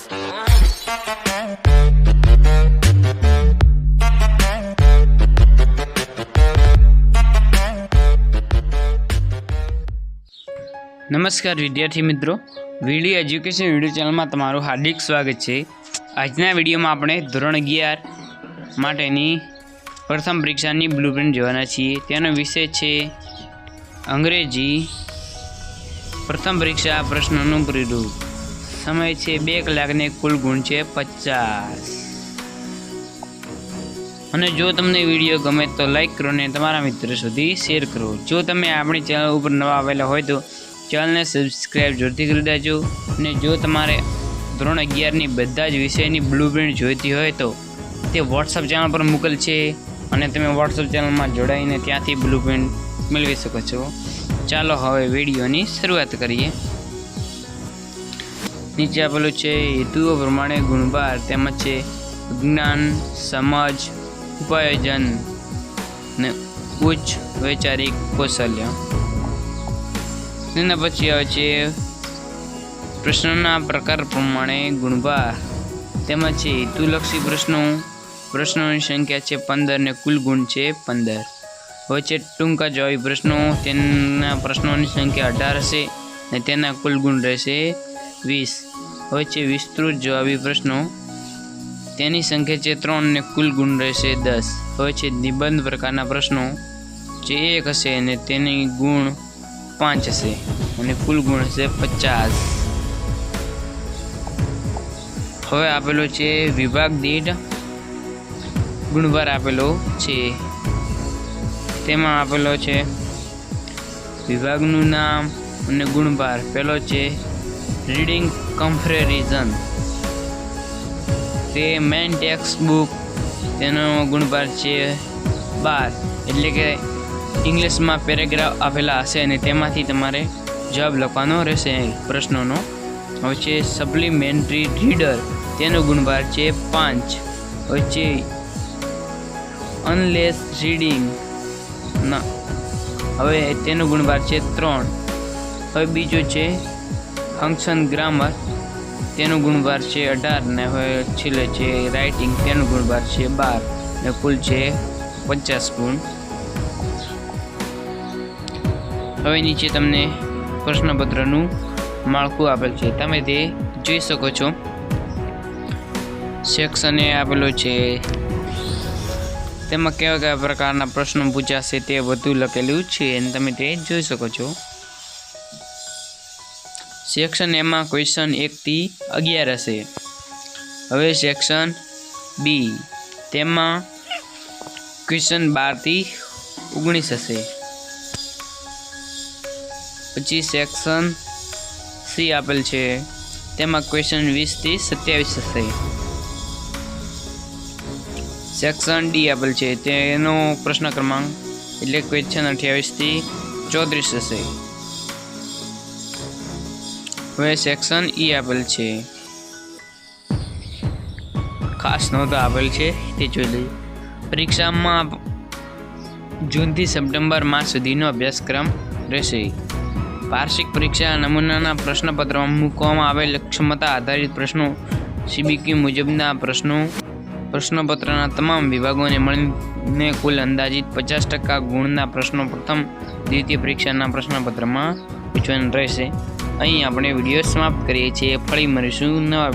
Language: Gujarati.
નમસ્કાર વિદ્યાર્થી મિત્રો, વીડિયો એજ્યુકેશન વિડિયો ચેનલમાં તમારું હાર્દિક સ્વાગત છે। આજના વિડીયોમાં આપણે ધોરણ 11 માટેની પ્રથમ પરીક્ષાની બ્લુપ્રિન્ટ જોવાના છીએ। તેનો વિષય છે અંગ્રેજી પ્રથમ પરીક્ષા પ્રશ્નોનું પ્રિરૂપ। સમય છે 2 કલાકને કુલ ગુણ છે 50। અને જો તમને વિડીયો ગમે તો લાઈક કરો અને તમારા મિત્રો સુધી શેર કરો। જો તમે આપણી ચેનલ ઉપર નવા આવેલા હોય તો ચેનલને સબસ્ક્રાઈબ જરૂરથી કરી દેજો। અને જો તમારે ધોરણ 11ની બધા જ વિષયની બ્લુપ્રિન્ટ જોઈતી હોય તો તે વોટ્સઅપ ચેનલ પર મૂકેલ છે અને તમે વોટ્સઅપ ચેનલમાં જોડાઈને ત્યાંથી બ્લુપ્રિન્ટ મેળવી શકો છો। ચાલો હવે વિડીયોની શરૂઆત કરીએ। નીચે આપેલું છે હેતુઓ પ્રમાણે ગુણભાર, તેમજ છે વિજ્ઞાન, સમજ, ઉપાયોજન ને ઉચ્ચ વૈચારિક કૌશલ્ય। તેના પછી આવે છે પ્રશ્નોના પ્રકાર પ્રમાણે ગુણભાર, તેમાં છે હેતુલક્ષી પ્રશ્નોની સંખ્યા છે 15 ને કુલ ગુણ છે 15। હવે છે ટૂંકા જવાબી પ્રશ્નો, તેના પ્રશ્નોની સંખ્યા 18 હશે અને તેના કુલ ગુણ રહેશે 20। હવે છે વિસ્તૃત જવાબી પ્રશ્નો, તેની સંખ્યા છે 3 ને કુલ ગુણ રહેશે 10। હવે છે નિબંધ પ્રકારના પ્રશ્નો, જે 1 હશે અને તેની ગુણ 5 હશે અને કુલ ગુણ હશે 50। હવે આપેલો છે વિભાગ દીઠ ગુણભાર આપેલો છે। તેમાં આપેલો છે વિભાગનું નામ અને ગુણભાર। પહેલો છે રીડિંગ કમ્પેરિઝન, તે મેઇન ટેક્સ્ટ બુક, તેનો ગુણભાર છે 12। એટલે કે ઇંગ્લિશમાં પેરેગ્રાફ આપેલા હશે અને તેમાંથી તમારે જવાબ લખવાનો રહેશે પ્રશ્નોનો। હવે છે સપ્લિમેન્ટરી રીડર, તેનો ગુણભાર છે 5। હવે છે અનલેસ રીડિંગ ના, હવે તેનો ગુણભાર છે 3। હવે બીજો છે ફંક્શન ગ્રામર, તેનો ગુણભાર છે 18 ને હવે છેલ્લે છે રાઇટિંગ, તેનો ગુણભાર છે 12 ને કુલ છે 50 ગુણ। હવે નીચે તમને પ્રશ્નપત્રનું માળખું આપેલ છે, તમે તે જોઈ શકો છો। સેક્શન એ આપેલો છે, તેમાં કેવા કયા પ્રકારના પ્રશ્નો પૂછાશે તે બધું લખેલું છે અને તમે તે જોઈ શકો છો। સેક્શન એમાં ક્વેશ્ચન 1 થી 11 હશે। હવે સેક્શન બી, તેમાં ક્વેશ્ચન 12 થી 19 હશે। પછી સેક્શન સી આપેલ છે, તેમાં ક્વેશ્ચન 20 થી 27 હશે। સેક્શન ડી આપેલ છે, તેનો પ્રશ્ન ક્રમાંક એટલે ક્વેશ્ચન 28 થી 34 હશે। હવે સેક્શન ઈ આપેલ છે, ખાસ નોંધ આપેલ છે તે જોઈ લઈએ। પરીક્ષામાં જૂનથી સપ્ટેમ્બર માસ સુધીનો અભ્યાસક્રમ રહેશે। વાર્ષિક પરીક્ષા નમૂનાના પ્રશ્નપત્રમાં મૂકવામાં આવેલ ક્ષમતા આધારિત પ્રશ્નો CBQ મુજબના પ્રશ્નપત્રના તમામ વિભાગોને મળીને કુલ અંદાજિત 50% ગુણના પ્રશ્નો પ્રથમ દ્વિતીય પરીક્ષાના પ્રશ્નપત્રમાં પૂછવાના રહેશે। અહીં આપણે વિડીયો સમાપ્ત કરીએ છીએ। ફરી મળીશું નવા